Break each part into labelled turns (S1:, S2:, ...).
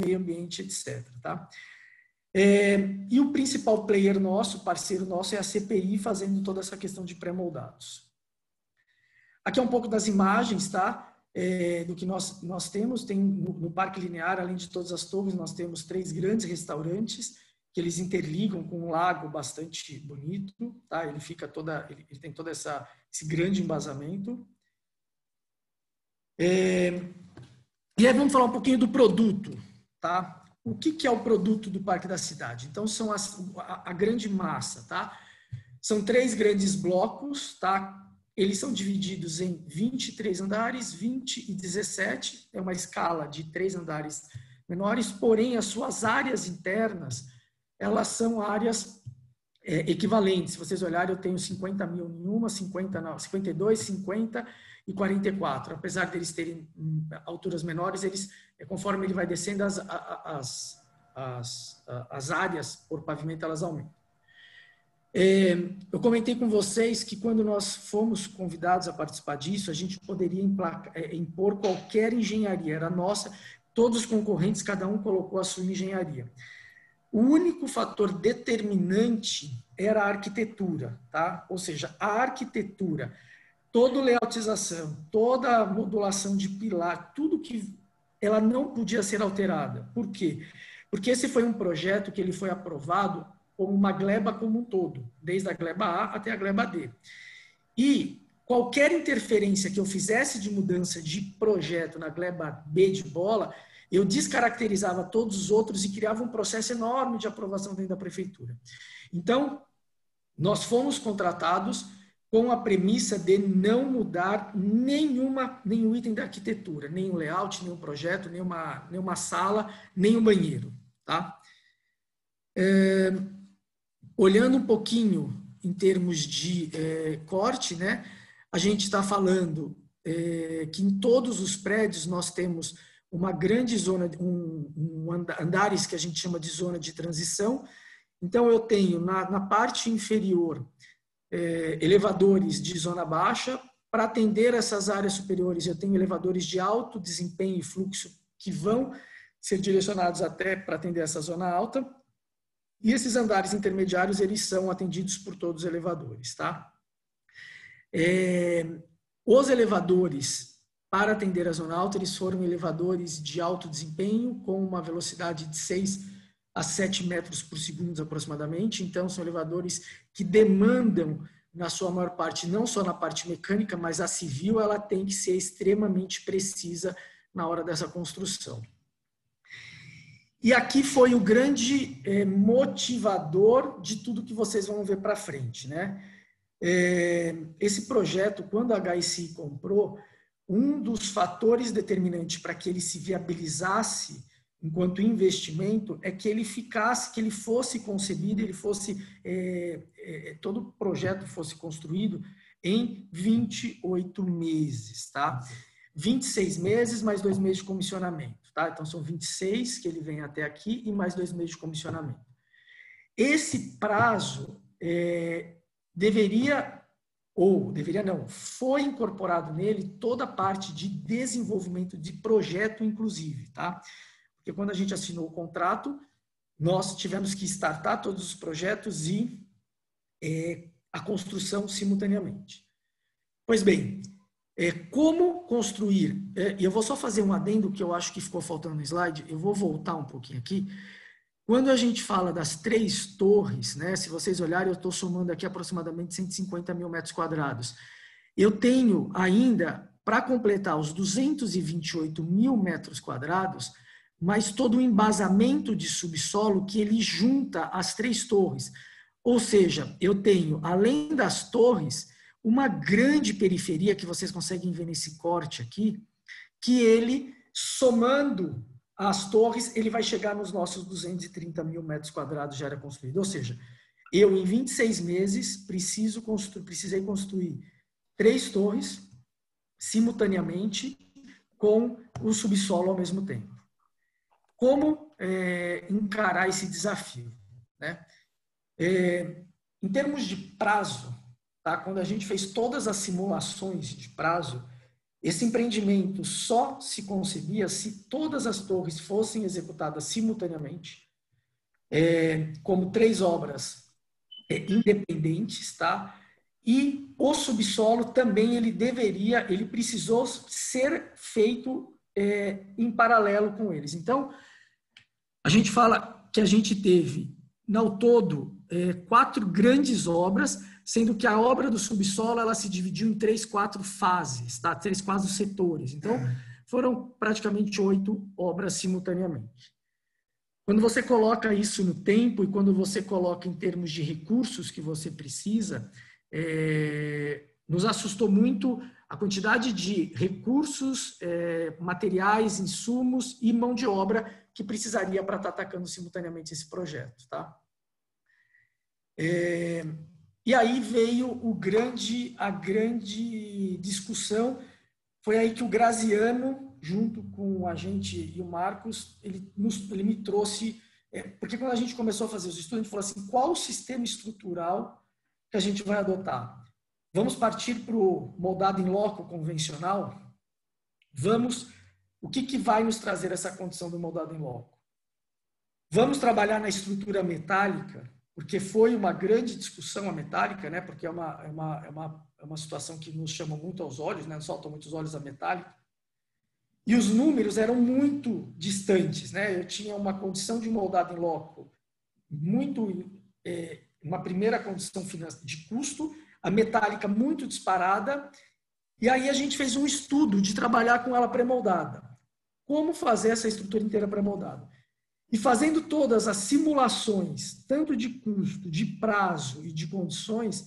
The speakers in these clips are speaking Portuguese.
S1: meio ambiente, etc. Tá? E o principal player nosso, parceiro nosso, é a CPI, fazendo toda essa questão de pré-moldados. Aqui é um pouco das imagens, tá? Do que nós temos. Tem no Parque Linear, além de todas as torres, nós temos 3 grandes restaurantes que eles interligam com um lago bastante bonito, tá? Ele tem todo esse grande embasamento. E aí vamos falar um pouquinho do produto, tá? O que é o produto do Parque da Cidade? Então, são a grande massa, tá? São 3 grandes blocos, tá? Eles são divididos em 23 andares, 20 e 17. É uma escala de 3 andares menores, porém, as suas áreas internas, elas são áreas equivalentes. Se vocês olharem, eu tenho 50 mil em uma, 52, 50 e 44. Apesar deles terem alturas menores, conforme ele vai descendo, as áreas por pavimento, elas aumentam. Eu comentei com vocês que quando nós fomos convidados a participar disso, a gente poderia impor qualquer engenharia, era nossa, todos os concorrentes, cada um colocou a sua engenharia. O único fator determinante era a arquitetura, tá? Ou seja, a arquitetura, toda layoutização, toda a modulação de pilar, tudo que ela não podia ser alterada. Por quê? Porque esse foi um projeto que ele foi aprovado como uma gleba como um todo, desde a gleba A até a gleba D. E qualquer interferência que eu fizesse de mudança de projeto na gleba B de bola, eu descaracterizava todos os outros e criava um processo enorme de aprovação dentro da prefeitura. Então, nós fomos contratados com a premissa de não mudar nenhum item da arquitetura, nenhum layout, nenhum projeto, nenhuma sala, nenhum banheiro. Tá? Olhando um pouquinho em termos de corte, né, a gente está falando que em todos os prédios nós temos uma grande zona, andares que a gente chama de zona de transição. Então, eu tenho na parte inferior elevadores de zona baixa. Para atender essas áreas superiores, eu tenho elevadores de alto desempenho e fluxo que vão ser direcionados até para atender essa zona alta. E esses andares intermediários, eles são atendidos por todos os elevadores, tá? Os elevadores, para atender a zona alta, eles foram elevadores de alto desempenho, com uma velocidade de 6 a 7 metros por segundo aproximadamente. Então, são elevadores que demandam, na sua maior parte, não só na parte mecânica, mas a civil, ela tem que ser extremamente precisa na hora dessa construção. E aqui foi o grande motivador de tudo que vocês vão ver para frente, né? Esse projeto, quando a HSI comprou, um dos fatores determinantes para que ele se viabilizasse enquanto investimento é que ele fosse concebido, todo o projeto fosse construído em 28 meses, tá? 26 meses mais 2 meses de comissionamento, tá? Então, são 26 que ele vem até aqui e mais 2 meses de comissionamento. Esse prazo foi incorporado nele toda a parte de desenvolvimento de projeto, inclusive, tá? Porque quando a gente assinou o contrato, nós tivemos que startar todos os projetos e a construção simultaneamente. Pois bem, como construir? E eu vou só fazer um adendo que eu acho que ficou faltando no slide, eu vou voltar um pouquinho aqui. Quando a gente fala das 3 torres, né, se vocês olharem, eu estou somando aqui aproximadamente 150 mil metros quadrados. Eu tenho ainda, para completar os 228 mil metros quadrados, mas todo o embasamento de subsolo que ele junta as 3 torres. Ou seja, eu tenho, além das torres, uma grande periferia que vocês conseguem ver nesse corte aqui, que ele, somando as torres, ele vai chegar nos nossos 230 mil metros quadrados de área construída. Ou seja, eu, em 26 meses, precisei construir 3 torres simultaneamente com o subsolo ao mesmo tempo. Como encarar esse desafio, né? Em termos de prazo, tá? Quando a gente fez todas as simulações de prazo, Esse empreendimento só se concebia se todas as torres fossem executadas simultaneamente, como 3 obras independentes, tá? E o subsolo também ele precisou ser feito em paralelo com eles. Então, a gente fala que a gente teve, ao todo, 4 grandes obras, sendo que a obra do subsolo ela se dividiu em 3, 4 fases, tá? 3, 4 setores. Então, foram praticamente 8 obras simultaneamente. Quando você coloca isso no tempo e quando você coloca em termos de recursos que você precisa, nos assustou muito a quantidade de recursos, materiais, insumos e mão de obra que precisaria para estar atacando simultaneamente esse projeto, tá? E aí veio a grande discussão. Foi aí que o Graziano, junto com a gente e o Marcos, ele me trouxe... porque quando a gente começou a fazer os estudos, a gente falou assim, qual o sistema estrutural que a gente vai adotar? Vamos partir para o moldado em loco convencional? O que vai nos trazer essa condição do moldado em loco? Vamos trabalhar na estrutura metálica, porque foi uma grande discussão a metálica, né? Porque é uma situação que nos chama muito aos olhos, né? Nos saltam muitos olhos a metálica. E os números eram muito distantes, né? Eu tinha uma condição de moldado em loco uma primeira condição de custo, a metálica muito disparada, e aí a gente fez um estudo de trabalhar com ela pré-moldada. Como fazer essa estrutura inteira pré-moldada? E fazendo todas as simulações, tanto de custo, de prazo e de condições,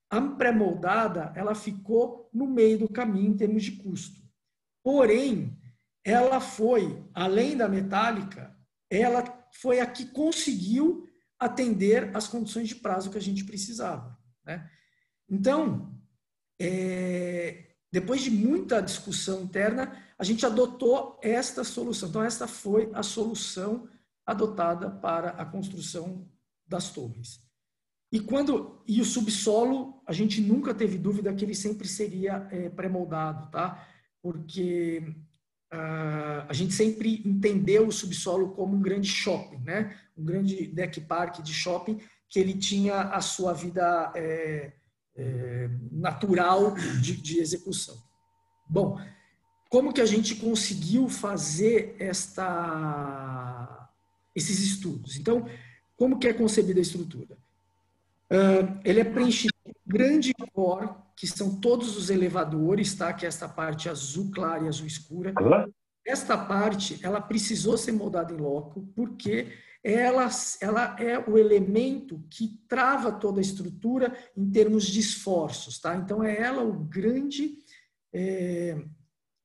S1: a pré-moldada ela ficou no meio do caminho em termos de custo. Porém, ela foi, além da metálica, ela foi a que conseguiu atender as condições de prazo que a gente precisava, né? Então, depois de muita discussão interna, a gente adotou esta solução. Então, esta foi a solução adotada para a construção das torres. E o subsolo, a gente nunca teve dúvida que ele sempre seria pré-moldado, tá? Porque a gente sempre entendeu o subsolo como um grande shopping, né? Um grande deck park de shopping, que ele tinha a sua vida natural de execução. Bom, como que a gente conseguiu fazer esses estudos? Então, como que é concebida a estrutura? Ele é preenchido com grande core, que são todos os elevadores, tá? Que é esta parte azul clara e azul escura. Esta parte, ela precisou ser moldada em loco, porque ela é o elemento que trava toda a estrutura em termos de esforços, tá? Então, é ela o grande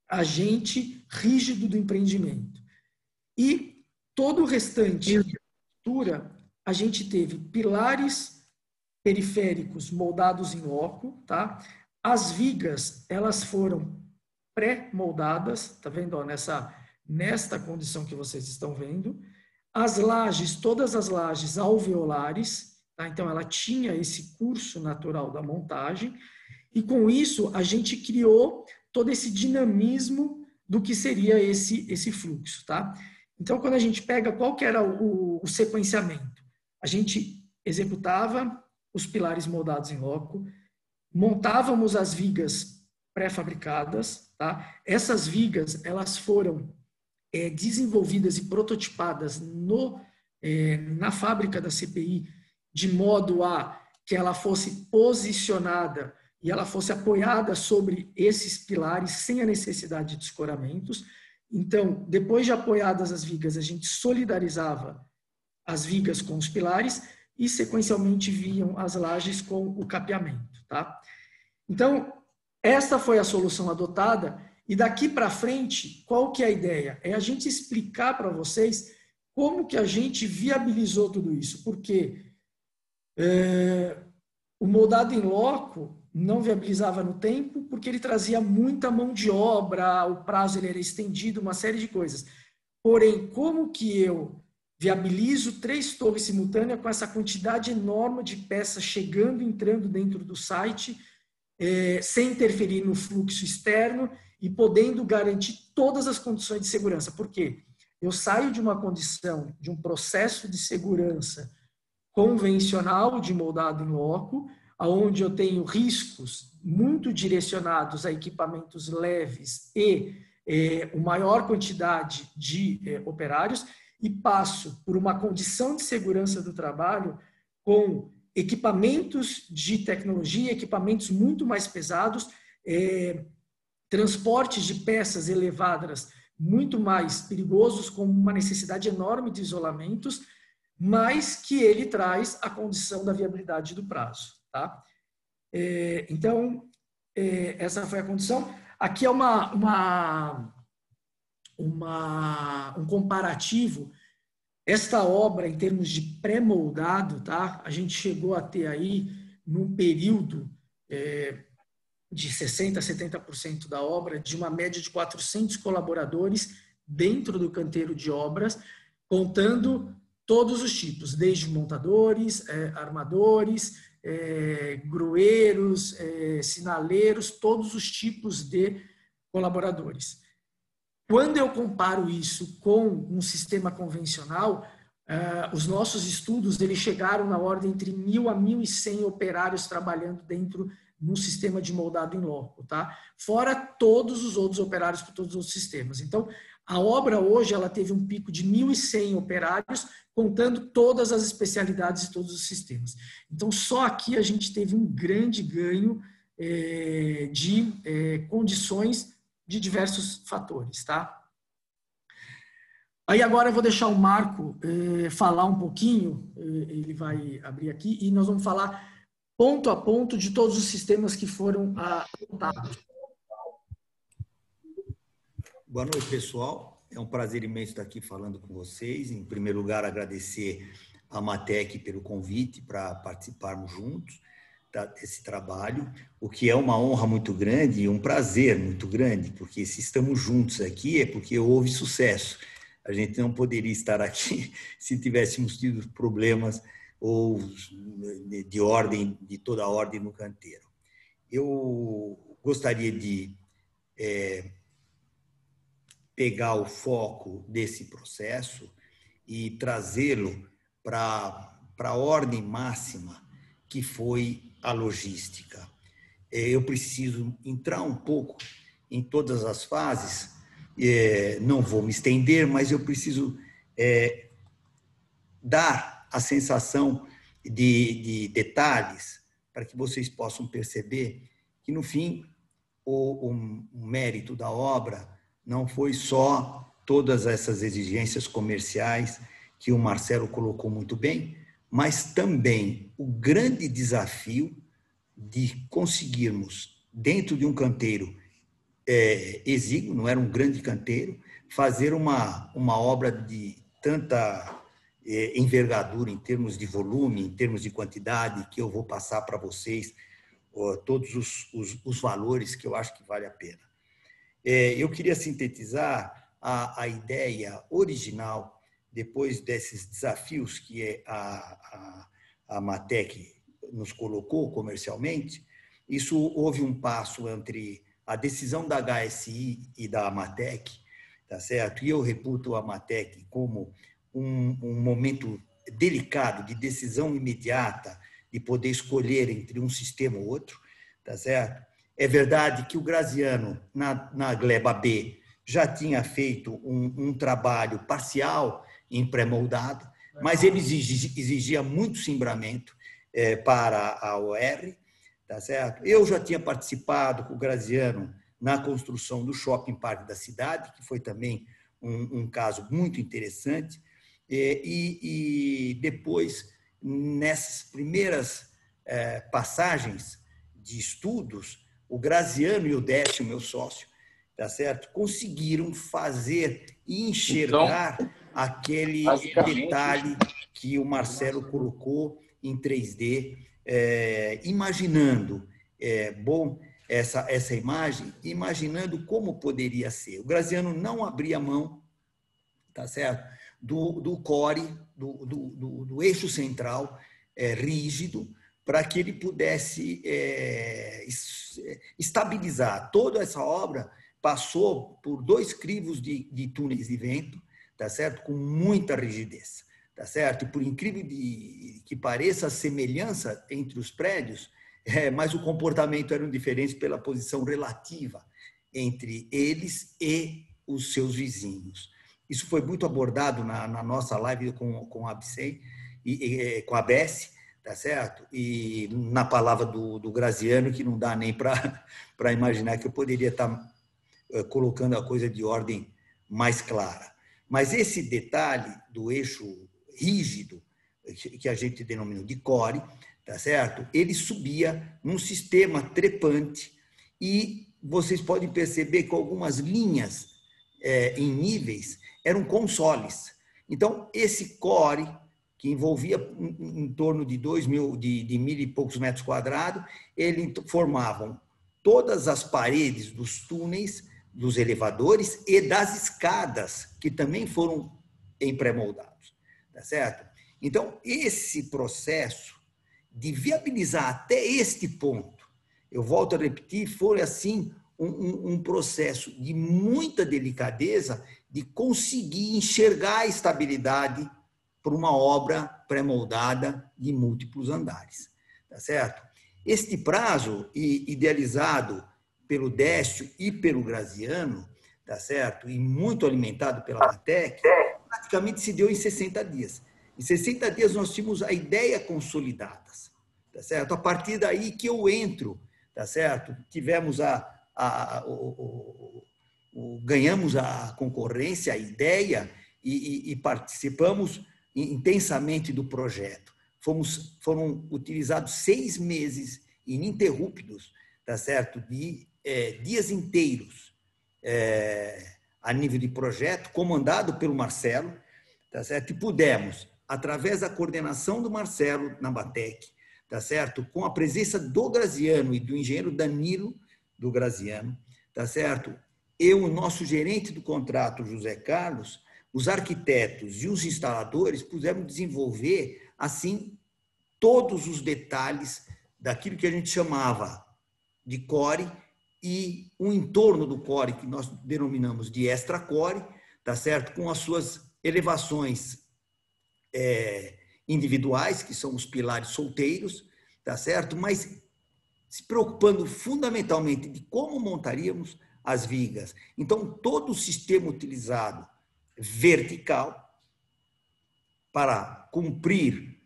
S1: agente rígido do empreendimento. E todo o restante da estrutura, a gente teve pilares periféricos moldados em loco, tá? As vigas, elas foram pré-moldadas, tá vendo? Ó, nesta condição que vocês estão vendo. As lajes, todas as lajes alveolares, tá? Então ela tinha esse curso natural da montagem, e com isso a gente criou todo esse dinamismo do que seria esse fluxo, tá? Então, quando a gente pega qual que era o sequenciamento, a gente executava os pilares moldados em loco, montávamos as vigas pré-fabricadas, tá? Essas vigas, elas foram desenvolvidas e prototipadas na fábrica da CPI, de modo a que ela fosse posicionada e ela fosse apoiada sobre esses pilares sem a necessidade de escoramentos. Então, depois de apoiadas as vigas, a gente solidarizava as vigas com os pilares e, sequencialmente, vinham as lajes com o capeamento, tá? Então, esta foi a solução adotada, e daqui para frente, qual que é a ideia? É a gente explicar para vocês como que a gente viabilizou tudo isso, porque o moldado em loco não viabilizava no tempo, porque ele trazia muita mão de obra, o prazo ele era estendido, uma série de coisas. Porém, como que eu viabilizo 3 torres simultâneas com essa quantidade enorme de peças chegando e entrando dentro do site, sem interferir no fluxo externo e podendo garantir todas as condições de segurança. Por quê? Eu saio de uma condição, de um processo de segurança convencional de moldado em loco, onde eu tenho riscos muito direcionados a equipamentos leves e uma maior quantidade de operários, e passo por uma condição de segurança do trabalho com equipamentos de tecnologia, equipamentos muito mais pesados, transportes de peças elevadas muito mais perigosos, com uma necessidade enorme de isolamentos, mas que ele traz a condição da viabilidade do prazo. Tá? Então, essa foi a condição. Aqui é um comparativo. Esta obra, em termos de pré-moldado, tá? A gente chegou a ter aí, num período de 60% a 70% da obra, de uma média de 400 colaboradores dentro do canteiro de obras, contando todos os tipos, desde montadores, armadores, grueiros, sinaleiros, todos os tipos de colaboradores. Quando eu comparo isso com um sistema convencional, os nossos estudos eles chegaram na ordem entre 1.000 a 1.100 operários trabalhando dentro no sistema de moldado em loco, tá? Fora todos os outros operários para todos os outros sistemas. Então, a obra hoje ela teve um pico de 1.100 operários, contando todas as especialidades e todos os sistemas. Então, só aqui a gente teve um grande ganho de condições de diversos fatores, tá? Aí agora eu vou deixar o Marco falar um pouquinho, ele vai abrir aqui, e nós vamos falar ponto a ponto de todos os sistemas que foram adotados.
S2: Boa noite, pessoal. É um prazer imenso estar aqui falando com vocês. Em primeiro lugar, agradecer a Amatec pelo convite para participarmos juntos desse trabalho, o que é uma honra muito grande e um prazer muito grande, porque se estamos juntos aqui é porque houve sucesso. A gente não poderia estar aqui se tivéssemos tido problemas ou de toda ordem no canteiro. Eu gostaria de pegar o foco desse processo e trazê-lo para a ordem máxima, que foi a logística. Eu preciso entrar um pouco em todas as fases, não vou me estender, mas eu preciso dar a sensação de detalhes para que vocês possam perceber que, no fim, o mérito da obra não foi só todas essas exigências comerciais que o Marcelo colocou muito bem, mas também o grande desafio de conseguirmos, dentro de um canteiro exíguo, não era um grande canteiro, fazer uma obra de tanta envergadura em termos de volume, em termos de quantidade, que eu vou passar para vocês todos os valores que eu acho que vale a pena. Eu queria sintetizar a ideia original, depois desses desafios que a Amatec nos colocou comercialmente. Isso houve um passo entre a decisão da HSI e da Amatec, tá certo? E eu reputo a Amatec como um momento delicado de decisão imediata, de poder escolher entre um sistema ou outro, tá certo? É verdade que o Graziano, na gleba B, já tinha feito um trabalho parcial em pré-moldado, mas ele exigia muito cimbramento para a OR, tá certo? Eu já tinha participado com o Graziano na construção do Shopping Parque da cidade, que foi também um caso muito interessante, e depois, nessas primeiras passagens de estudos, o Graziano e o Décio, meu sócio, tá certo? Conseguiram fazer e enxergar aquele detalhe que o Marcelo colocou em 3D, imaginando essa imagem, imaginando como poderia ser. O Graziano não abria mão, tá certo? Do core, do eixo central rígido, para que ele pudesse estabilizar toda essa obra passou por 2 crivos de túneis de vento, tá certo? Com muita rigidez, tá certo? E por incrível que pareça, a semelhança entre os prédios, mas o comportamento era diferente pela posição relativa entre eles e os seus vizinhos. Isso foi muito abordado na nossa live com a ABSEM, com a BES, tá certo? E na palavra do Graziano, que não dá nem para imaginar que eu poderia estar colocando a coisa de ordem mais clara. Mas esse detalhe do eixo rígido, que a gente denominou de core, tá certo? Ele subia num sistema trepante e vocês podem perceber que algumas linhas em níveis eram consoles. Então, esse core, que envolvia em torno de 2.000 de mil e poucos metros quadrados, ele formavam todas as paredes dos túneis, dos elevadores e das escadas, que também foram em pré-moldados, tá certo? Então, esse processo de viabilizar até este ponto, eu volto a repetir, foi assim um processo de muita delicadeza de conseguir enxergar a estabilidade por uma obra pré-moldada de múltiplos andares, tá certo? Este prazo, idealizado pelo Décio e pelo Graziano, tá certo? E muito alimentado pela Matec, praticamente se deu em 60 dias. Em 60 dias nós tínhamos a ideia consolidada, tá certo? A partir daí que eu entro, tá certo? Tivemos ganhamos a concorrência, a ideia e participamos intensamente do projeto. Foram utilizados 6 meses ininterruptos, tá certo? De dias inteiros a nível de projeto, comandado pelo Marcelo, tá certo? E pudemos, através da coordenação do Marcelo na Matec, tá certo? Com a presença do Graziano e do engenheiro Danilo do Graziano, tá certo? Eu, o nosso gerente do contrato, José Carlos, os arquitetos e os instaladores pudemos desenvolver, assim, todos os detalhes daquilo que a gente chamava de core e o entorno do core, que nós denominamos de extra-core, tá certo? Com as suas elevações individuais, que são os pilares solteiros, tá certo? Mas se preocupando fundamentalmente de como montaríamos as vigas. Então, todo o sistema utilizado vertical para cumprir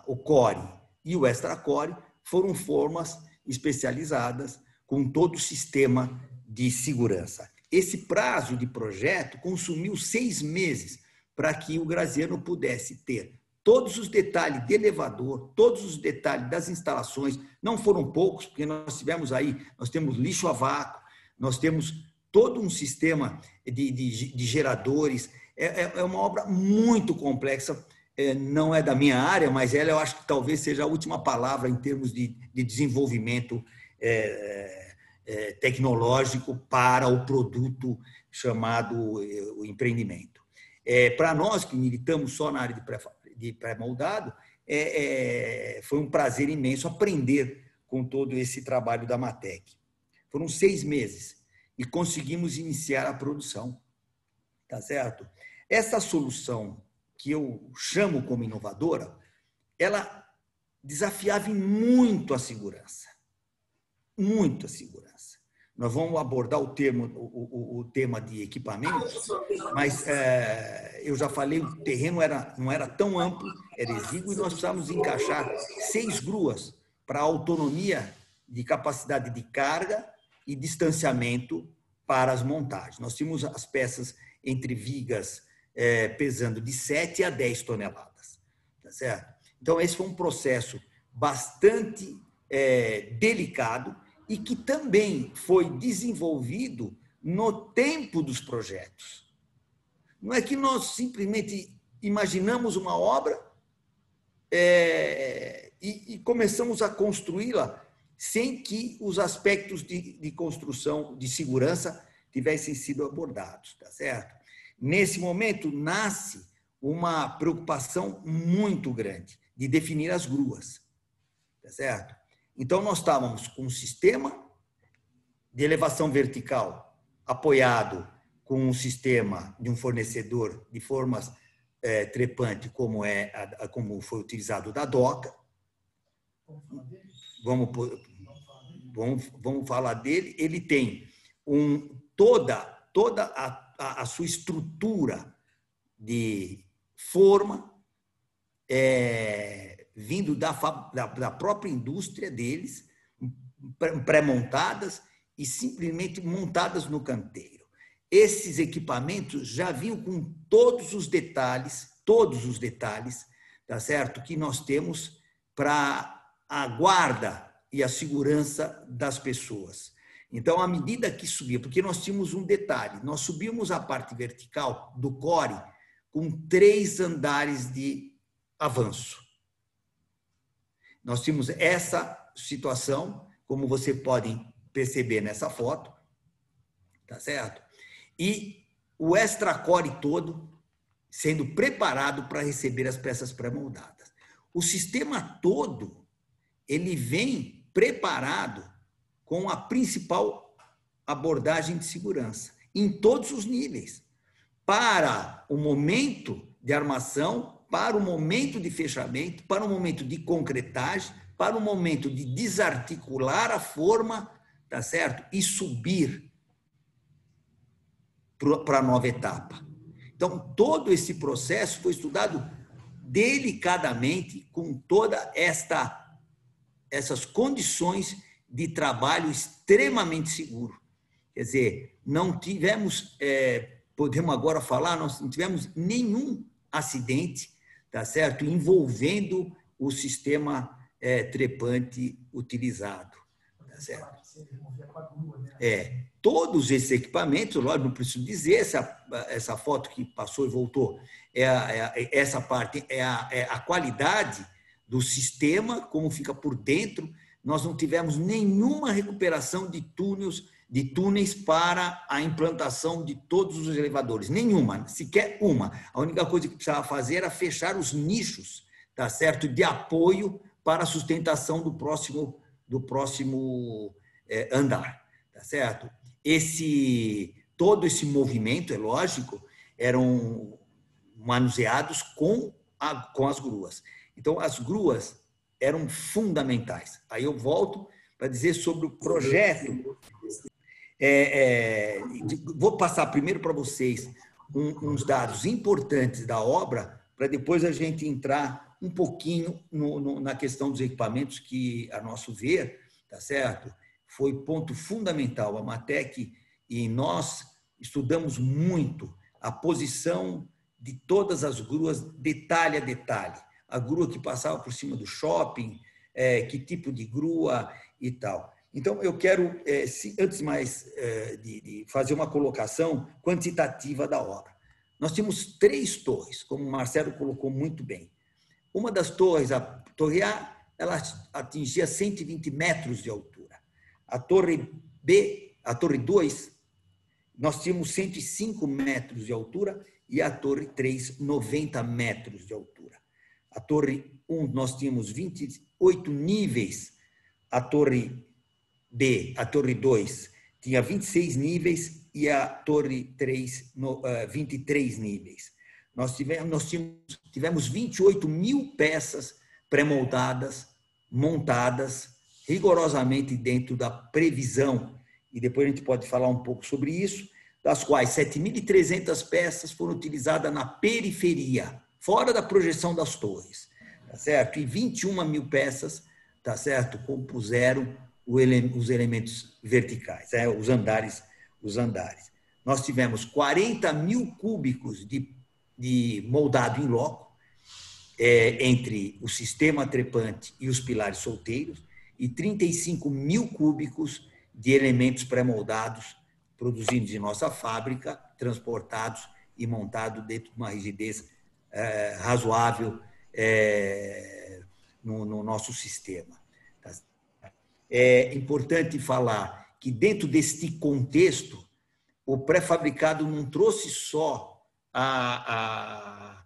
S2: o core e o extra-core foram formas especializadas com todo o sistema de segurança. Esse prazo de projeto consumiu 6 meses para que o Graziano pudesse ter todos os detalhes de elevador, todos os detalhes das instalações, não foram poucos, porque nós temos lixo a vácuo, nós temos todo um sistema de geradores, é uma obra muito complexa, não é da minha área, mas ela eu acho que talvez seja a última palavra em termos de desenvolvimento tecnológico para o produto chamado o empreendimento. Para nós que militamos só na área de pré-moldado, foi um prazer imenso aprender com todo esse trabalho da Matec. Foram 6 meses e conseguimos iniciar a produção, tá certo? Essa solução que eu chamo como inovadora, ela desafiava muito a segurança, muito a segurança. Nós vamos abordar o tema de equipamentos, mas eu já falei, o terreno não era tão amplo, era exíguo, e nós precisávamos encaixar 6 gruas para autonomia de capacidade de carga e distanciamento para as montagens. Nós tínhamos as peças entre vigas pesando de 7 a 10 toneladas, tá certo? Então, esse foi um processo bastante delicado e que também foi desenvolvido no tempo dos projetos. Não é que nós simplesmente imaginamos uma obra e começamos a construí-la sem que os aspectos de construção, de segurança, tivessem sido abordados, tá certo? Nesse momento, nasce uma preocupação muito grande de definir as gruas, tá certo? Então, nós estávamos com um sistema de elevação vertical, apoiado com um sistema de um fornecedor de formas trepante, como foi utilizado da DOCA. Vamos falar dele. Ele tem toda a sua estrutura de forma vindo da própria indústria deles, pré-montadas e simplesmente montadas no canteiro. Esses equipamentos já vinham com todos os detalhes, tá certo? Que nós temos para a guarda e a segurança das pessoas. Então, à medida que subia, porque nós tínhamos um detalhe, nós subimos a parte vertical do core com 3 andares de avanço. Nós tínhamos essa situação, como você pode perceber nessa foto, tá certo? E o extracore todo sendo preparado para receber as peças pré-moldadas. O sistema todo, ele vem preparado com a principal abordagem de segurança, em todos os níveis, para o momento de armação, para o momento de fechamento, para o momento de concretagem, para o momento de desarticular a forma, tá certo? E subir para a nova etapa. Então, todo esse processo foi estudado delicadamente, com toda essas condições de trabalho extremamente seguro. Quer dizer, não tivemos, podemos agora falar, nós não tivemos nenhum acidente, tá certo? Envolvendo o sistema trepante utilizado, tá certo? Todos esses equipamentos, lógico, não preciso dizer, essa foto que passou e voltou, essa parte é a qualidade do sistema, como fica por dentro. Nós não tivemos nenhuma recuperação de túneis para a implantação de todos os elevadores, nenhuma, sequer uma. A única coisa que precisava fazer era fechar os nichos, tá certo, de apoio para a sustentação do próximo andar, tá certo? Todo esse movimento, é lógico, eram manuseados com as gruas. Então, as gruas eram fundamentais. Aí eu volto para dizer sobre o projeto. Vou passar primeiro para vocês uns dados importantes da obra, para depois a gente entrar um pouquinho na questão dos equipamentos, que, a nosso ver, tá certo? Foi ponto fundamental. A Matec e nós estudamos muito a posição de todas as gruas, detalhe a detalhe. A grua que passava por cima do shopping, que tipo de grua e tal. Então, eu quero, antes mais de fazer uma colocação quantitativa da obra. Nós tínhamos 3 torres, como o Marcelo colocou muito bem. Uma das torres, a torre A, ela atingia 120 metros de altura. A torre B, a torre 2, nós tínhamos 105 metros de altura e a torre 3, 90 metros de altura. A torre 1, nós tínhamos 28 níveis. A torre B, a torre 2, tinha 26 níveis e a torre 3, 23 níveis. Nós tivemos 28 mil peças pré-moldadas, montadas rigorosamente dentro da previsão, e depois a gente pode falar um pouco sobre isso, das quais 7.300 peças foram utilizadas na periferia, fora da projeção das torres, tá certo? E 21 mil peças, tá certo, compuseram os elementos verticais, os andares. Nós tivemos 40 mil cúbicos de moldado em loco, entre o sistema trepante e os pilares solteiros, e 35 mil cúbicos de elementos pré-moldados, produzidos em nossa fábrica, transportados e montados dentro de uma rigidez razoável no nosso sistema. É importante falar que, dentro deste contexto, o pré-fabricado não trouxe só a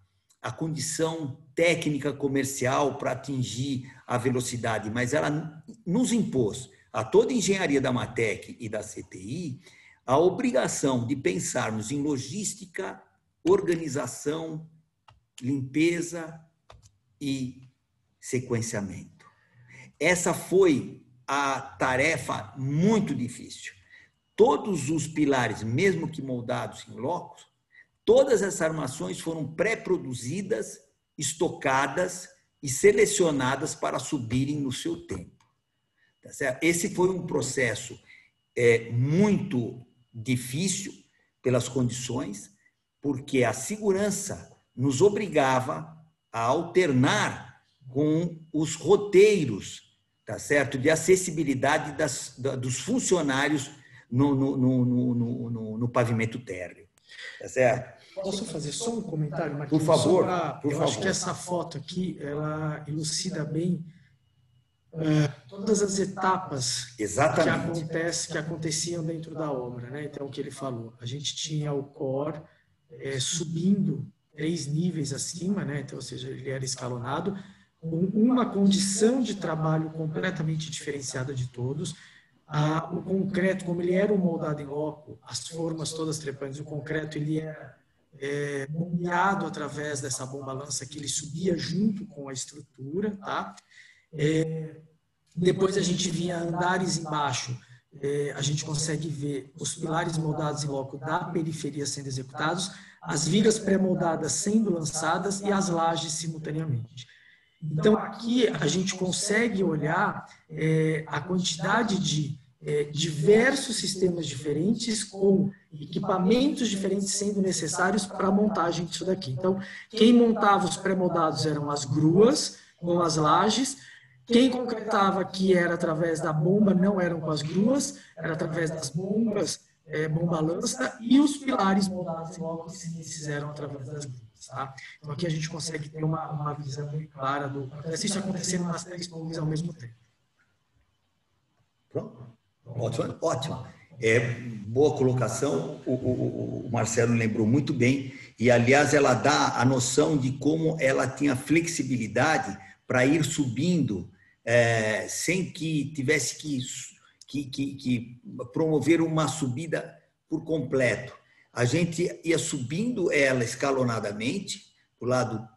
S2: condição técnica comercial para atingir a velocidade, mas ela nos impôs a toda a engenharia da Matec e da CTI a obrigação de pensarmos em logística, organização, limpeza e sequenciamento. Essa foi a tarefa muito difícil. Todos os pilares, mesmo que moldados em loco, todas essas armações foram pré-produzidas, estocadas e selecionadas para subirem no seu tempo. Tá certo? Esse foi um processo muito difícil pelas condições, porque a segurança nos obrigava a alternar com os roteiros, tá certo, de acessibilidade dos funcionários no pavimento térreo. Tá certo?
S1: Posso fazer só um comentário, Marquinhos?
S2: Por favor.
S1: Eu acho que essa foto aqui, ela elucida bem todas as etapas que aconteciam dentro da obra, né? Então, o que ele falou, a gente tinha o core subindo 3 níveis acima, né? Então, ou seja, ele era escalonado, com uma condição de trabalho completamente diferenciada de todos. O concreto, como ele era moldado em loco, as formas todas trepantes, o concreto ele era bombeado através dessa bomba-lança que ele subia junto com a estrutura, tá? Depois a gente vinha andares embaixo, a gente consegue ver os pilares moldados em loco da periferia sendo executados, as vigas pré-moldadas sendo lançadas e as lajes simultaneamente. Então, aqui a gente consegue olhar a quantidade de diversos sistemas diferentes com equipamentos diferentes sendo necessários para a montagem disso daqui. Então, quem montava os pré-moldados eram as gruas com as lajes. Quem concretava aqui era através da bomba, não eram com as gruas, era através das bombas, bomba-lança, e os pilares moldados em loco que se fizeram através das gruas. Tá? Então, aqui a gente consegue ter uma visão bem clara do processo, isso acontecendo nas 3 torres ao mesmo tempo.
S2: Pronto? Ótimo. Ótimo. Boa colocação, o Marcelo lembrou muito bem, e, aliás, ela dá a noção de como ela tinha flexibilidade para ir subindo sem que tivesse que promover uma subida por completo. A gente ia subindo ela escalonadamente, do lado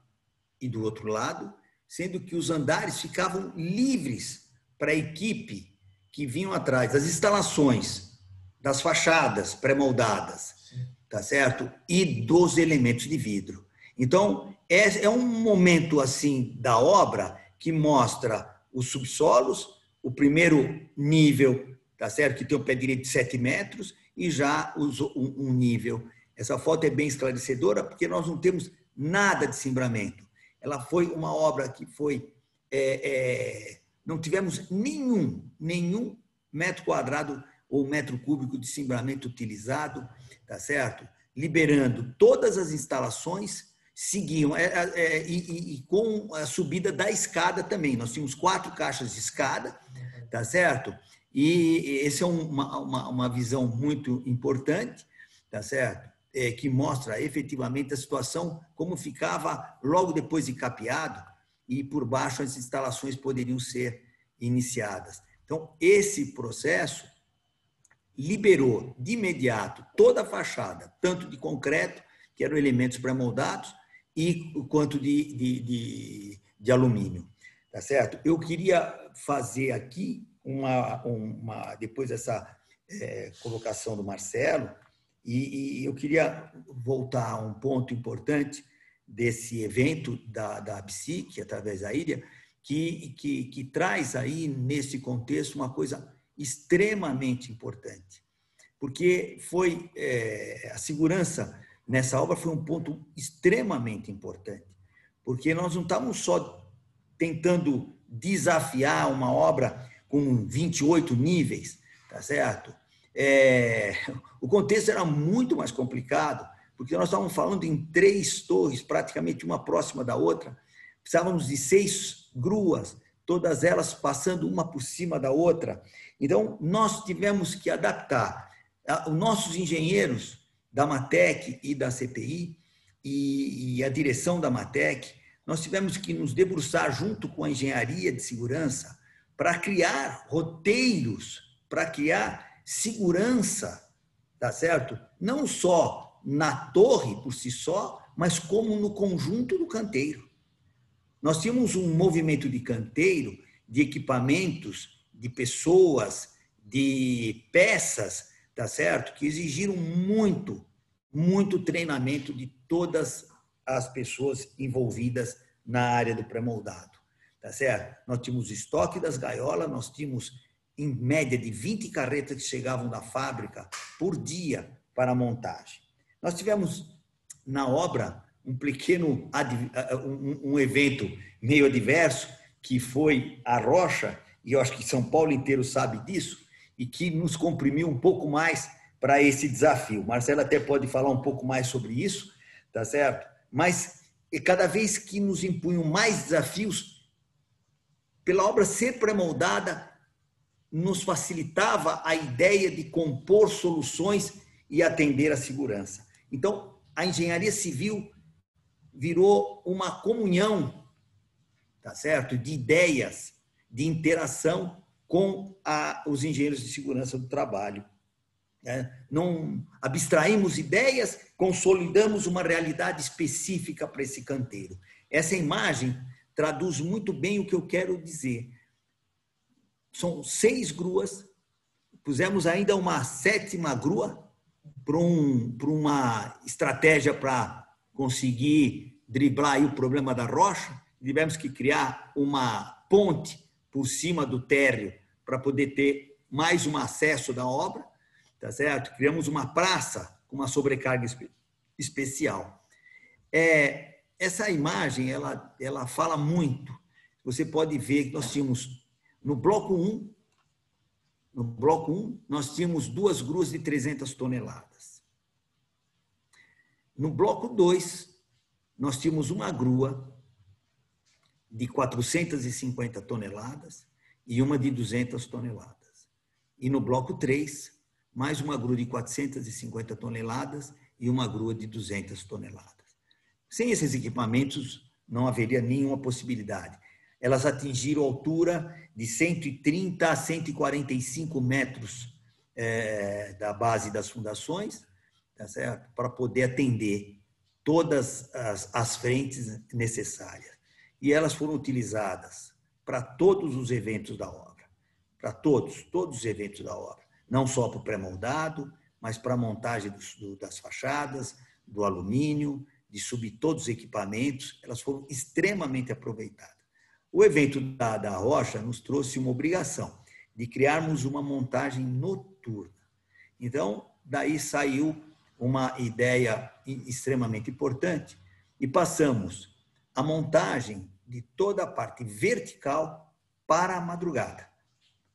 S2: e do outro lado, sendo que os andares ficavam livres para a equipe que vinham atrás, das instalações, das fachadas pré-moldadas, tá certo? E dos elementos de vidro. Então, é um momento assim da obra que mostra os subsolos, o primeiro nível, tá certo? Que tem o pé direito de 7 metros e já um nível. Essa foto é bem esclarecedora porque nós não temos nada de cimbramento. Ela foi uma obra que foi... não tivemos nenhum metro quadrado ou metro cúbico de cimbramento utilizado, tá certo? Liberando todas as instalações, seguiam, e com a subida da escada também. Nós tínhamos 4 caixas de escada, tá certo? E essa é uma visão muito importante, tá certo? Que mostra efetivamente a situação, como ficava logo depois de capeado, e por baixo as instalações poderiam ser iniciadas. Então, esse processo liberou de imediato toda a fachada, tanto de concreto, que eram elementos pré-moldados, quanto de alumínio. Tá certo? Eu queria fazer aqui, depois dessa colocação do Marcelo, e eu queria voltar a um ponto importante desse evento da PSIC, através da Ilha, que traz aí, nesse contexto, uma coisa extremamente importante, porque foi a segurança nessa obra foi um ponto extremamente importante, porque nós não estávamos só tentando desafiar uma obra com 28 níveis, tá certo? O contexto era muito mais complicado, porque nós estávamos falando em 3 torres, praticamente uma próxima da outra, precisávamos de 6 gruas, todas elas passando uma por cima da outra. Então, nós tivemos que adaptar. Os nossos engenheiros da Matec e da CPI e a direção da Matec, nós tivemos que nos debruçar junto com a engenharia de segurança para criar roteiros, para criar segurança, tá certo? Não só na torre por si só, mas como no conjunto do canteiro. Nós tínhamos um movimento de canteiro, de equipamentos, de pessoas, de peças, tá certo? Que exigiram muito, muito treinamento de todas as pessoas envolvidas na área do pré-moldado, tá certo? Nós tínhamos estoque das gaiolas, nós tínhamos em média de 20 carretas que chegavam da fábrica por dia para a montagem. Nós tivemos na obra um pequeno um evento meio adverso, que foi a rocha, e eu acho que São Paulo inteiro sabe disso, e que nos comprimiu um pouco mais para esse desafio. Marcelo até pode falar um pouco mais sobre isso, tá certo? Mas cada vez que nos impunham mais desafios, pela obra ser pré-moldada, nos facilitava a ideia de compor soluções e atender à segurança. Então, a engenharia civil virou uma comunhão, tá certo? De ideias, de interação com os engenheiros de segurança do trabalho. Não abstraímos ideias, consolidamos uma realidade específica para esse canteiro. Essa imagem traduz muito bem o que eu quero dizer. São 6 gruas, pusemos ainda uma 7ª grua para uma estratégia para conseguir driblar aí o problema da rocha. Tivemos que criar uma ponte por cima do térreo para poder ter mais um acesso da obra, tá certo? Criamos uma praça com uma sobrecarga especial. Essa imagem, ela fala muito. Você pode ver que nós tínhamos, no bloco 1, nós tínhamos 2 gruas de 300 toneladas. No bloco 2, nós tínhamos uma grua de 450 toneladas e uma de 200 toneladas. E no bloco 3, mais uma grua de 450 toneladas e uma grua de 200 toneladas. Sem esses equipamentos, não haveria nenhuma possibilidade. Elas atingiram altura de 130 a 145 metros da base das fundações, tá certo? Para poder atender todas as frentes necessárias. E elas foram utilizadas para todos os eventos da obra, para todos os eventos da obra, não só para o pré-moldado, mas para a montagem das fachadas, do alumínio, de subir todos os equipamentos, elas foram extremamente aproveitadas. O evento da rocha nos trouxe uma obrigação de criarmos uma montagem noturna. Então, daí saiu uma ideia extremamente importante e passamos a montagem de toda a parte vertical para a madrugada.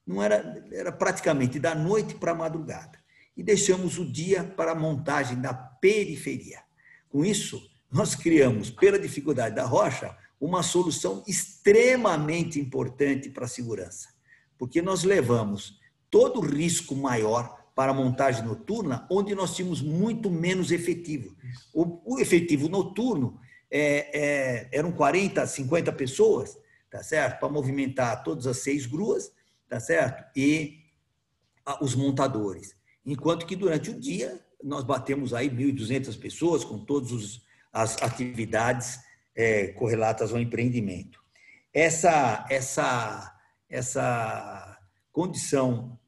S2: Não era praticamente da noite para a madrugada. E deixamos o dia para a montagem da periferia. Com isso, nós criamos, pela dificuldade da rocha, uma solução extremamente importante para a segurança, porque nós levamos todo o risco maior para a montagem noturna, onde nós tínhamos muito menos efetivo. O efetivo noturno eram 40, 50 pessoas, tá certo? Para movimentar todas as 6 gruas, tá certo? E os montadores. Enquanto que durante o dia nós batemos aí 1.200 pessoas com todas as atividades correlatas ao empreendimento. Essa condição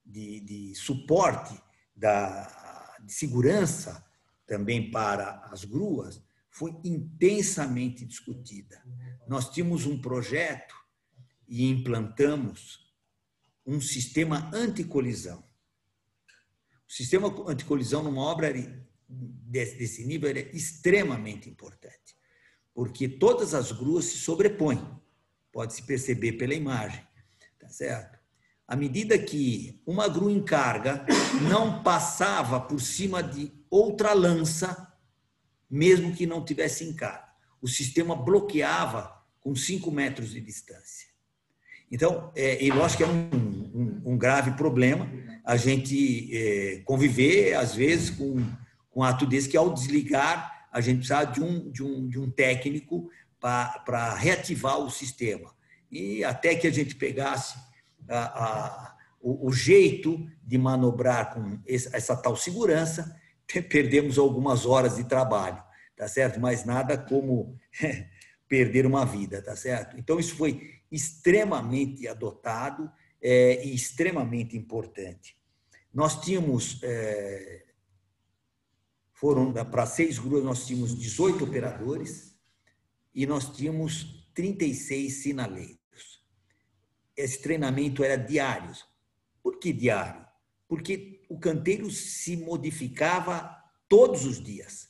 S2: de suporte, de segurança também para as gruas foi intensamente discutida. Nós tínhamos um projeto e implantamos um sistema anticolisão. O sistema anticolisão numa obra desse nível é extremamente importante, porque todas as gruas se sobrepõem, pode-se perceber pela imagem, tá certo? À medida que uma grua em carga não passava por cima de outra lança, mesmo que não tivesse em carga, o sistema bloqueava com 5 metros de distância. Então, e lógico que é um grave problema a gente conviver, às vezes, com um ato desse, que ao desligar, a gente precisava de um técnico para reativar o sistema. e até que a gente pegasse o jeito de manobrar com essa tal segurança, perdemos algumas horas de trabalho, tá certo? Mas nada como perder uma vida, tá certo? Então, isso foi extremamente adotado e extremamente importante. Nós tínhamos, foram para 6 gruas, nós tínhamos 18 operadores e nós tínhamos 36 sinaleiros. Esse treinamento era diário. Por que diário? Porque o canteiro se modificava todos os dias.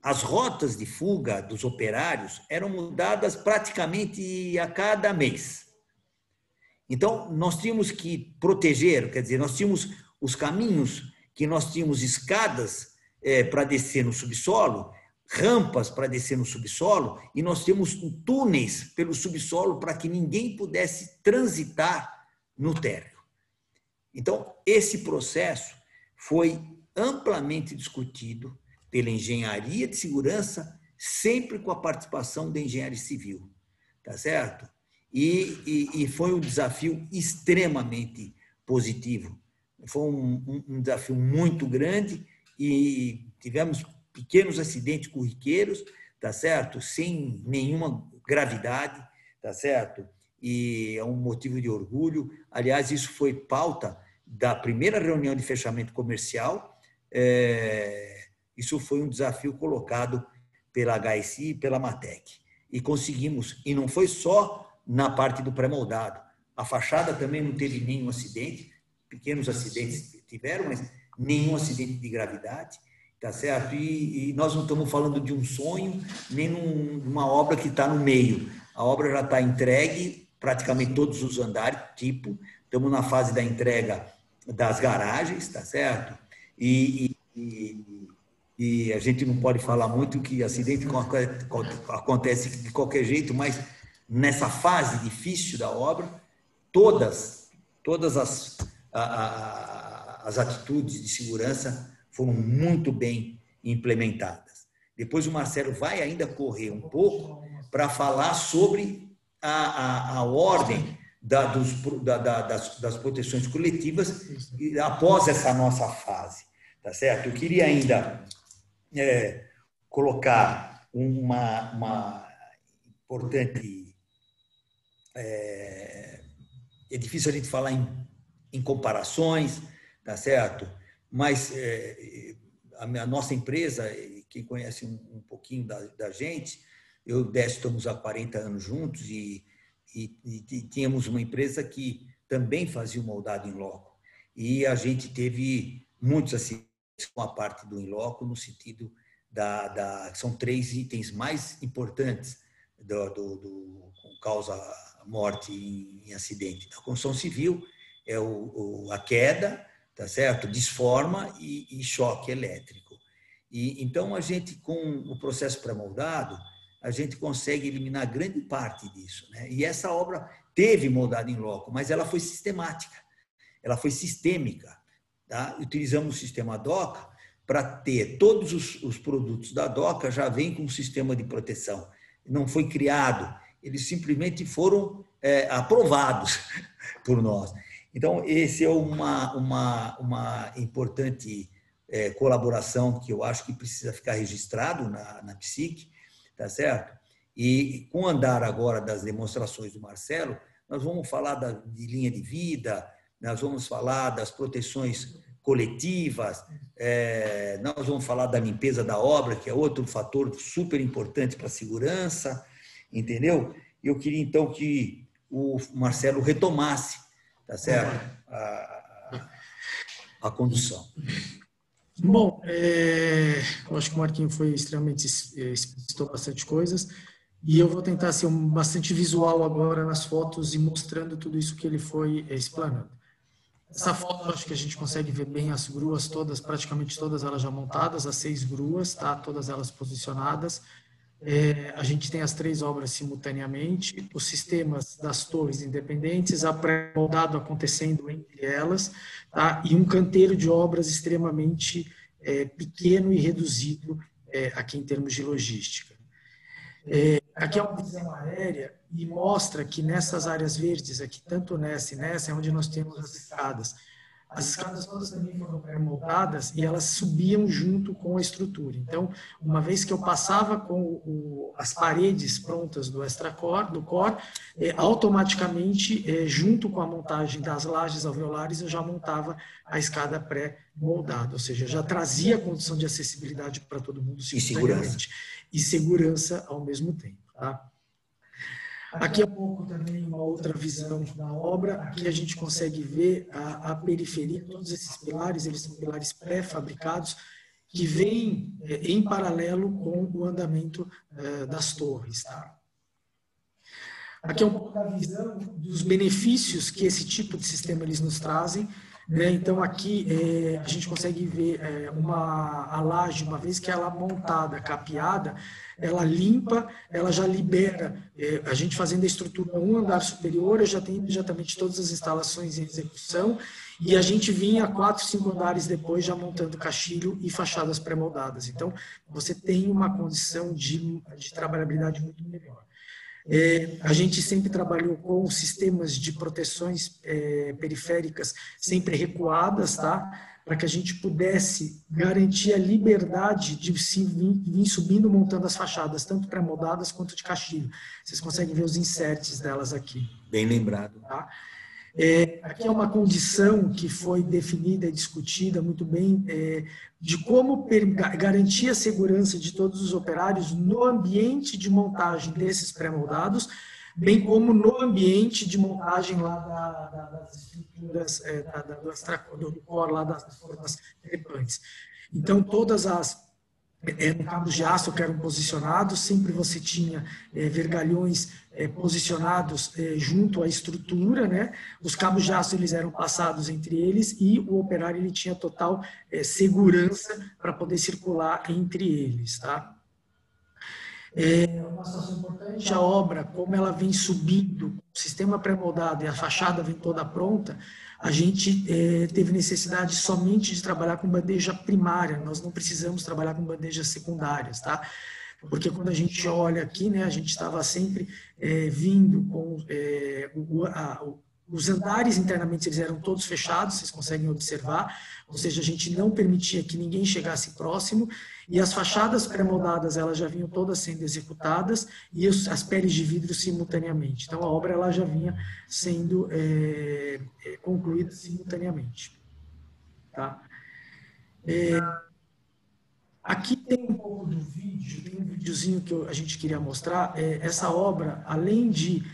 S2: As rotas de fuga dos operários eram mudadas praticamente a cada mês. Então, nós tínhamos que proteger, quer dizer, nós tínhamos os caminhos que nós tínhamos escadas para descer no subsolo, rampas para descer no subsolo, e nós temos túneis pelo subsolo para que ninguém pudesse transitar no térreo. Então, esse processo foi amplamente discutido pela engenharia de segurança, sempre com a participação da engenharia civil, tá certo? E foi um desafio extremamente positivo. Foi um desafio muito grande e tivemos pequenos acidentes corriqueiros, tá certo? Sem nenhuma gravidade, tá certo? E é um motivo de orgulho. Aliás, isso foi pauta da primeira reunião de fechamento comercial. Isso foi um desafio colocado pela HSI e pela Matec. E conseguimos, e não foi só na parte do pré-moldado. A fachada também não teve nenhum acidente, pequenos acidentes tiveram, mas nenhum acidente de gravidade, tá certo? E nós não estamos falando de um sonho, nem numa obra que está no meio. A obra já está entregue, praticamente todos os andares, estamos na fase da entrega das garagens, tá certo? E a gente não pode falar muito que acidente acontece de qualquer jeito, mas nessa fase difícil da obra, todas as atitudes de segurança foram muito bem implementadas. Depois o Marcelo vai ainda correr um pouco para falar sobre a ordem das proteções coletivas após essa nossa fase, tá certo? Eu queria ainda colocar uma importante... É difícil a gente falar em comparações, tá certo? Mas a nossa empresa, quem conhece um pouquinho da gente, eu e o Décio estamos há 40 anos juntos e tínhamos uma empresa que também fazia o moldado em loco. E a gente teve muitos acidentes com a parte do in loco, no sentido são 3 itens mais importantes com causa morte em acidente da construção civil, é a queda, tá certo? Desforma e choque elétrico. Então, a gente, com o processo pré-moldado, a gente consegue eliminar grande parte disso, né? E essa obra teve moldado em loco, mas ela foi sistemática, ela foi sistêmica, tá? Utilizamos o sistema DOCA para ter todos os produtos da DOCA já vêm com um sistema de proteção. Não foi criado, eles simplesmente foram aprovados por nós. Então, esse é uma importante colaboração que eu acho que precisa ficar registrado na PSIC, tá certo? E com o andar agora das demonstrações do Marcelo, nós vamos falar de linha de vida, nós vamos falar das proteções coletivas, nós vamos falar da limpeza da obra, que é outro fator super importante para a segurança, entendeu? Eu queria, então, que o Marcelo retomasse, tá certo? A condução.
S1: Bom, eu acho que o Marquinhos foi extremamente, explicitou bastante coisas, e eu vou tentar ser bastante visual agora nas fotos e mostrando tudo isso que ele foi explanando. Essa foto, eu acho que a gente consegue ver bem as gruas todas, praticamente todas elas já montadas, as 6 gruas, tá? Todas elas posicionadas. A gente tem as 3 obras simultaneamente, os sistemas das torres independentes, a pré-moldado acontecendo entre elas, tá? E um canteiro de obras extremamente pequeno e reduzido aqui em termos de logística. Aqui é uma visão aérea e mostra que nessas áreas verdes, aqui, tanto nessa e nessa, é onde nós temos as escadas. As escadas todas também foram pré-moldadas e elas subiam junto com a estrutura. Então, uma vez que eu passava com as paredes prontas do extracore, do core, automaticamente, junto com a montagem das lajes alveolares, eu já montava a escada pré-moldada, ou seja, já trazia a condição de acessibilidade para todo mundo simultaneamente. E segurança ao mesmo tempo. Tá? Aqui é um pouco também uma outra visão da obra. Aqui a gente consegue ver a periferia, todos esses pilares, eles são pilares pré-fabricados, que vêm em paralelo com o andamento das torres. Tá? Aqui é um pouco da visão dos benefícios que esse tipo de sistema eles nos trazem. Então, aqui a gente consegue ver a laje, uma vez que ela é montada, capeada, ela limpa, ela já libera, a gente fazendo a estrutura um andar superior, eu já tenho imediatamente todas as instalações em execução, e a gente vinha 4, 5 andares depois já montando caixilho e fachadas pré-moldadas. Então, você tem uma condição de trabalhabilidade muito melhor. A gente sempre trabalhou com sistemas de proteções periféricas sempre recuadas, tá? Para que a gente pudesse garantir a liberdade de se vir subindo, montando as fachadas, tanto pré-moldadas quanto de caixilho. Vocês conseguem ver os inserts delas aqui.
S2: Bem lembrado.
S1: Tá? Aqui é uma condição que foi definida e discutida muito bem de como garantir a segurança de todos os operários no ambiente de montagem desses pré-moldados, bem como no ambiente de montagem lá das estruturas do core, lá das formas trepantes. Então, todas as cabos de aço que eram posicionados, sempre você tinha vergalhões posicionados junto à estrutura, né? Os cabos de aço eles eram passados entre eles e o operário ele tinha total segurança para poder circular entre eles, tá? Uma situação importante, a obra, como ela vem subindo, o sistema pré-moldado e a fachada vem toda pronta, a gente teve necessidade somente de trabalhar com bandeja primária, nós não precisamos trabalhar com bandejas secundárias, tá? Porque quando a gente olha aqui, né, a gente estava sempre vindo com os andares internamente, eles eram todos fechados, vocês conseguem observar, ou seja, a gente não permitia que ninguém chegasse próximo, e as fachadas pré-moldadas, elas já vinham todas sendo executadas, e as peles de vidro simultaneamente. Então, a obra ela já vinha sendo concluída simultaneamente. Tá? Aqui tem um pouco do vídeo, tem um videozinho que a gente queria mostrar. Essa obra, além de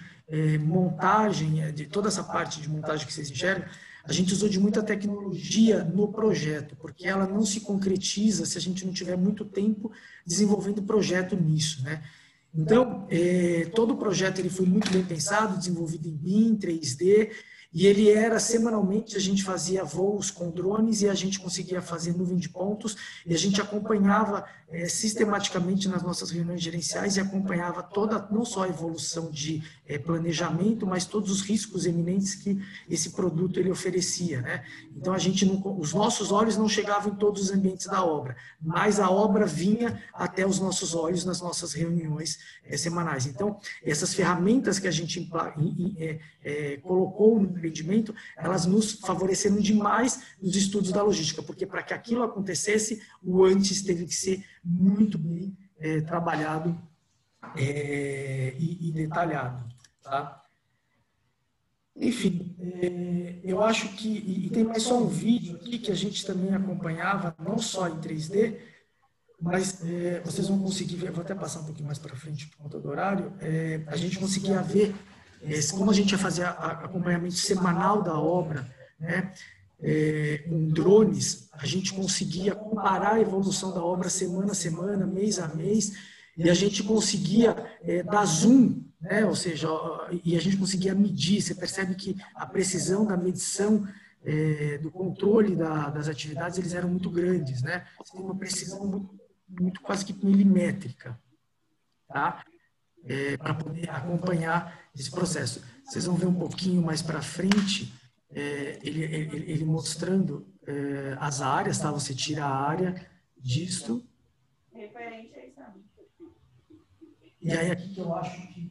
S1: montagem, de toda essa parte de montagem que vocês enxergam, a gente usou de muita tecnologia no projeto, porque ela não se concretiza se a gente não tiver muito tempo desenvolvendo projeto nisso, né? Então, todo o projeto ele foi muito bem pensado, desenvolvido em BIM, 3D, e ele era semanalmente, a gente fazia voos com drones e a gente conseguia fazer nuvem de pontos e a gente acompanhava sistematicamente nas nossas reuniões gerenciais e acompanhava toda, não só a evolução de planejamento, mas todos os riscos eminentes que esse produto ele oferecia, né? Então a gente os nossos olhos não chegavam em todos os ambientes da obra, mas a obra vinha até os nossos olhos nas nossas reuniões semanais. Então essas ferramentas que a gente colocou no empreendimento, elas nos favoreceram demais nos estudos da logística, porque para que aquilo acontecesse, o antes teve que ser muito bem trabalhado e detalhado. Tá? Enfim, eu acho que... E tem mais só um vídeo aqui que a gente também acompanhava, não só em 3D, mas vocês vão conseguir ver, vou até passar um pouquinho mais para frente por conta do horário, a gente conseguia ver como a gente ia fazer acompanhamento semanal da obra, né, com drones, a gente conseguia comparar a evolução da obra semana a semana, mês a mês, e a gente conseguia dar zoom, né, ou seja, e a gente conseguia medir. Você percebe que a precisão da medição do controle das atividades, eles eram muito grandes, né? Você tem uma precisão muito quase que milimétrica, tá? Para poder acompanhar esse processo. Vocês vão ver um pouquinho mais para frente, ele mostrando as áreas, tá? Você tira a área disto. E aí aqui que eu acho que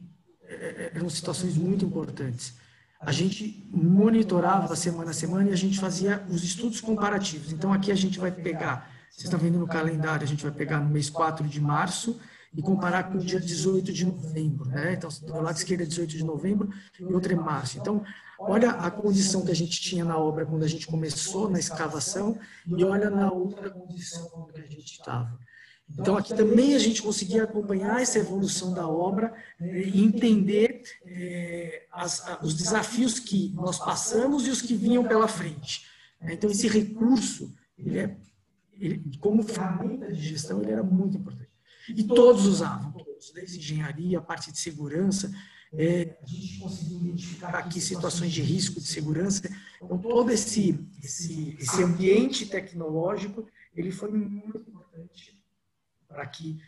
S1: eram situações muito importantes. A gente monitorava semana a semana e a gente fazia os estudos comparativos. Então, aqui a gente vai pegar, vocês estão vendo no calendário, a gente vai pegar no mês 4 de março e comparar com o dia 18 de novembro. Né? Então, do lado esquerdo é 18 de novembro e outro é março. Então, olha a condição que a gente tinha na obra quando a gente começou na escavação e olha na outra condição como que a gente estava. Então, aqui também a gente conseguia acompanhar essa evolução da obra e entender os desafios que nós passamos e os que vinham pela frente. Então, esse recurso, como ferramenta de gestão, ele era muito importante. E todos usavam, todos, desde engenharia, a parte de segurança. A gente conseguiu identificar aqui situações de risco de segurança. Então, todo esse ambiente tecnológico, ele foi muito importante para que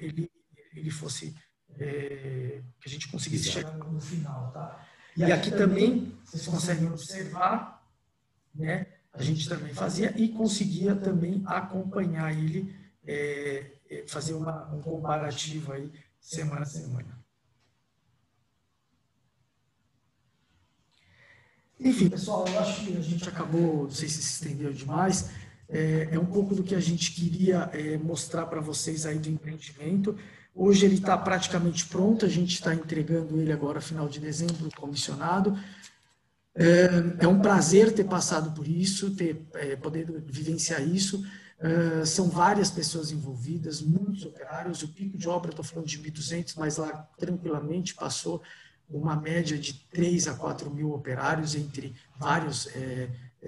S1: ele fosse, que a gente conseguisse chegar no final. Tá? E aqui também, vocês conseguem observar, né, a gente também fazia e conseguia também acompanhar ele, fazer um comparativo aí, semana a semana. Enfim, pessoal, eu acho que a gente acabou, não sei se se estendeu demais, é um pouco do que a gente queria mostrar para vocês aí do empreendimento. Hoje ele está praticamente pronto, a gente está entregando ele agora, final de dezembro, comissionado. É um prazer ter passado por isso, poder vivenciar isso. São várias pessoas envolvidas, muitos operários. O pico de obra, estou falando de 1.200, mas lá tranquilamente passou uma média de 3 a 4 mil operários entre vários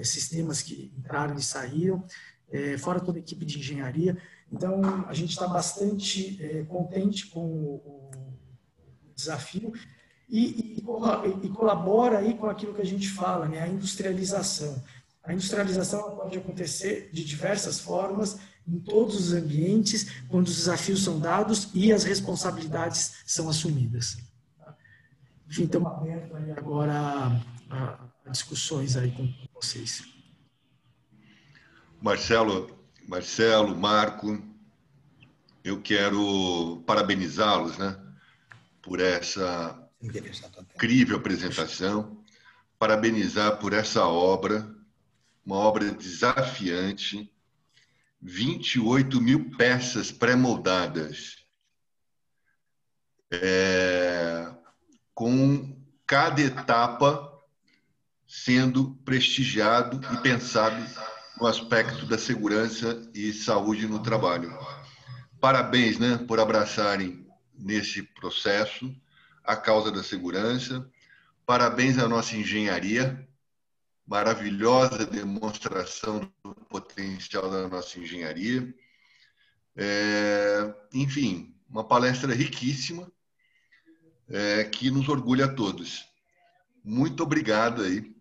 S1: sistemas que entraram e saíram, fora toda a equipe de engenharia. Então, a gente está bastante contente com o desafio e colabora aí com aquilo que a gente fala, né, a industrialização. A industrialização pode acontecer de diversas formas, em todos os ambientes, quando os desafios são dados e as responsabilidades são assumidas. Enfim, estamos abertos aí agora a discussões aí com vocês.
S3: Marcelo, Marco, eu quero parabenizá-los, né, por essa incrível apresentação, parabenizar por essa obra, uma obra desafiante, 28 mil peças pré-moldadas, com cada etapa sendo prestigiado e pensado no aspecto da segurança e saúde no trabalho. Parabéns, né, por abraçarem nesse processo a causa da segurança. Parabéns à nossa engenharia, maravilhosa demonstração do potencial da nossa engenharia. Enfim, uma palestra riquíssima, que nos orgulha a todos. Muito obrigado aí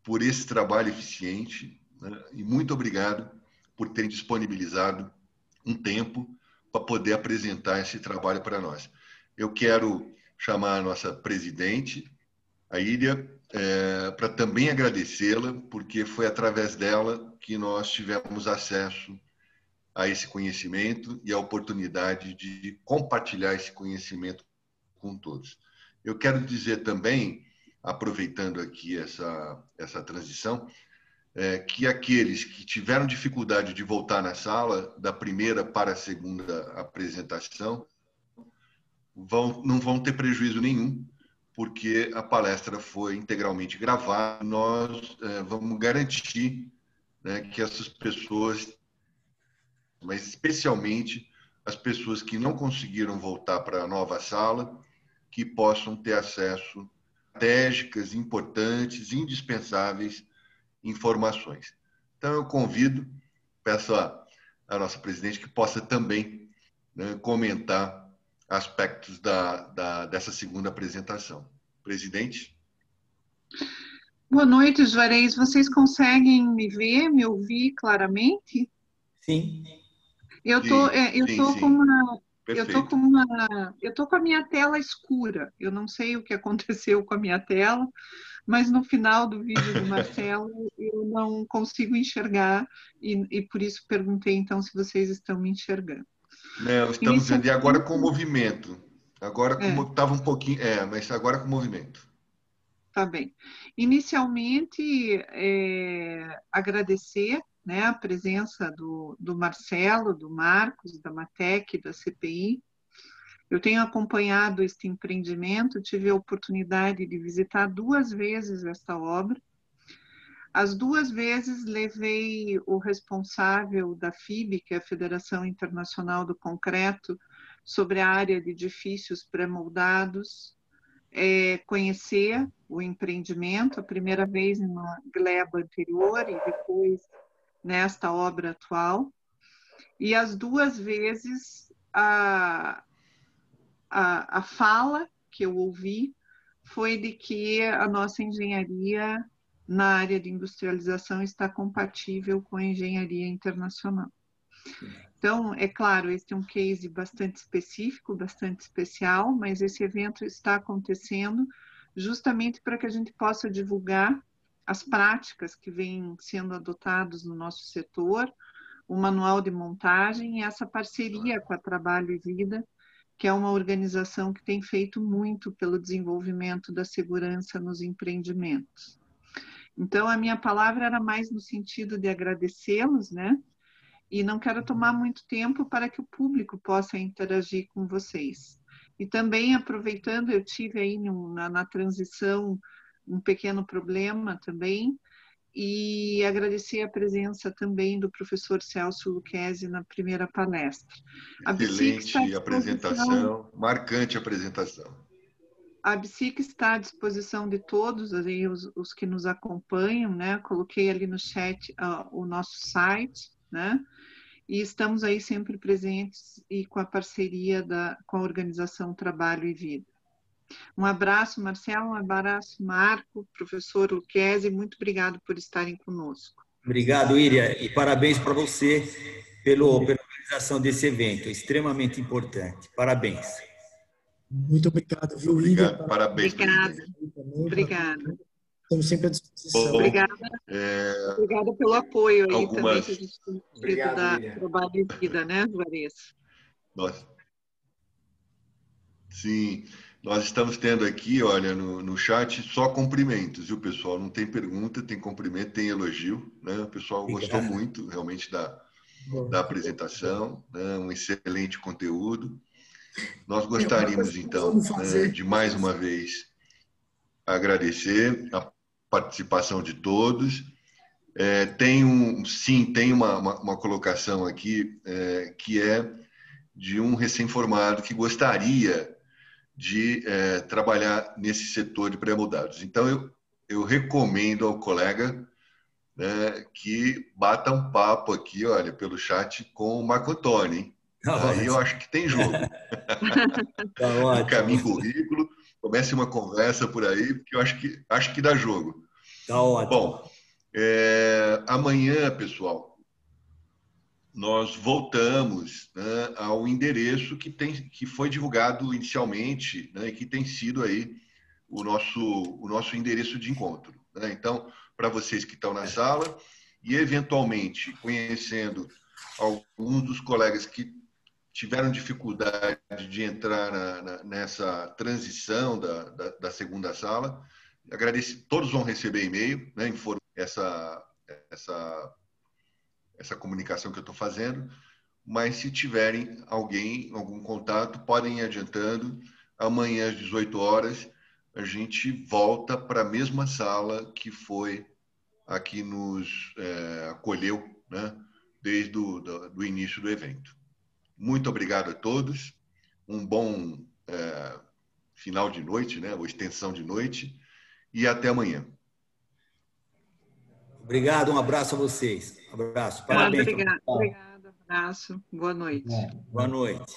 S3: por esse trabalho eficiente, né? E muito obrigado por terem disponibilizado um tempo para poder apresentar esse trabalho para nós. Eu quero chamar a nossa presidente, a Iria, para também agradecê-la, porque foi através dela que nós tivemos acesso a esse conhecimento e a oportunidade de compartilhar esse conhecimento com todos. Eu quero dizer também, aproveitando aqui essa transição, que aqueles que tiveram dificuldade de voltar na sala, da primeira para a segunda apresentação, não vão ter prejuízo nenhum, porque a palestra foi integralmente gravada. Nós vamos garantir, né, que essas pessoas, mas especialmente as pessoas que não conseguiram voltar para a nova sala, que possam ter acesso a estratégicas, importantes, indispensáveis informações. Então, eu convido, peço à nossa presidente que possa também, né, comentar aspectos dessa segunda apresentação. Presidente?
S4: Boa noite, Juarez. Vocês conseguem me ver, me ouvir claramente?
S2: Sim.
S4: Eu tô com a minha tela escura. Eu não sei o que aconteceu com a minha tela, mas no final do vídeo do Marcelo eu não consigo enxergar e por isso perguntei então se vocês estão me enxergando.
S3: Não, estamos vendo. E agora com movimento. Agora como estava um pouquinho... mas agora com movimento.
S4: Tá bem. Inicialmente, agradecer, né, a presença do Marcelo, do Marcos, da Matec, da CPI. Eu tenho acompanhado este empreendimento, tive a oportunidade de visitar 2 vezes esta obra. As 2 vezes levei o responsável da FIB, que é a Federação Internacional do Concreto, sobre a área de edifícios pré-moldados, conhecer o empreendimento, a primeira vez numa gleba anterior e depois nesta obra atual. E as 2 vezes a fala que eu ouvi foi de que a nossa engenharia na área de industrialização está compatível com a engenharia internacional. Então, é claro, este é um case bastante específico, bastante especial, mas esse evento está acontecendo justamente para que a gente possa divulgar as práticas que vêm sendo adotadas no nosso setor, o manual de montagem e essa parceria com a Trabalho e Vida, que é uma organização que tem feito muito pelo desenvolvimento da segurança nos empreendimentos. Então, a minha palavra era mais no sentido de agradecê-los, né? E não quero tomar muito tempo para que o público possa interagir com vocês. E também, aproveitando, eu tive aí na transição um pequeno problema também, e agradecer a presença também do professor Celso Lucchesi na primeira palestra.
S3: Excelente apresentação, marcante apresentação.
S4: A BSIC está à disposição de todos, aí, os que nos acompanham, né? Coloquei ali no chat o nosso site, né? E estamos aí sempre presentes e com a parceria com a organização Trabalho e Vida. Um abraço, Marcelo, um abraço, Marco, professor Lucchesi, muito obrigado por estarem conosco.
S2: Obrigado, Iria, e parabéns para você pela organização desse evento, extremamente importante. Parabéns.
S1: Muito obrigado, viu,
S3: Obrigado,
S1: Iria?
S3: parabéns.
S4: Obrigada.
S1: Estamos sempre à disposição.
S4: Obrigada pelo apoio aí também que a gente tem
S2: Obrigado,
S4: da
S2: Iria.
S4: Trabalho e Vida, né, Juarez?
S3: Sim, nós estamos tendo aqui, olha, no chat só cumprimentos, viu, pessoal? Não tem pergunta, tem cumprimento, tem elogio, né? O pessoal gostou muito, realmente, da apresentação, né? Um excelente conteúdo. Nós gostaríamos, então, né, de mais uma vez agradecer a participação de todos. Tem uma colocação aqui que é de um recém-formado que gostaria de trabalhar nesse setor de pré-moldados. Então, eu recomendo ao colega, né, que bata um papo aqui, olha, pelo chat com o Marco Antônio, hein? Aí eu acho que tem jogo. Encaminhe currículo, comece uma conversa por aí, porque eu acho que dá jogo.
S2: Tá ótimo.
S3: Bom, amanhã, pessoal, nós voltamos, né, ao endereço que foi divulgado inicialmente, né, e que tem sido aí o nosso endereço de encontro, né? Então, para vocês que estão na sala e, eventualmente, conhecendo alguns dos colegas que tiveram dificuldade de entrar nessa transição da segunda sala, agradeço, todos vão receber e-mail, né, essa comunicação que eu estou fazendo, mas se tiverem algum contato, podem ir adiantando. Amanhã, às 18 horas, a gente volta para a mesma sala que foi a que nos acolheu, né, desde o início do evento. Muito obrigado a todos, um bom final de noite, né, ou extensão de noite, e até amanhã.
S2: Obrigado, um abraço a vocês. Um abraço, parabéns.
S4: Obrigada, abraço, boa noite.
S2: Boa noite.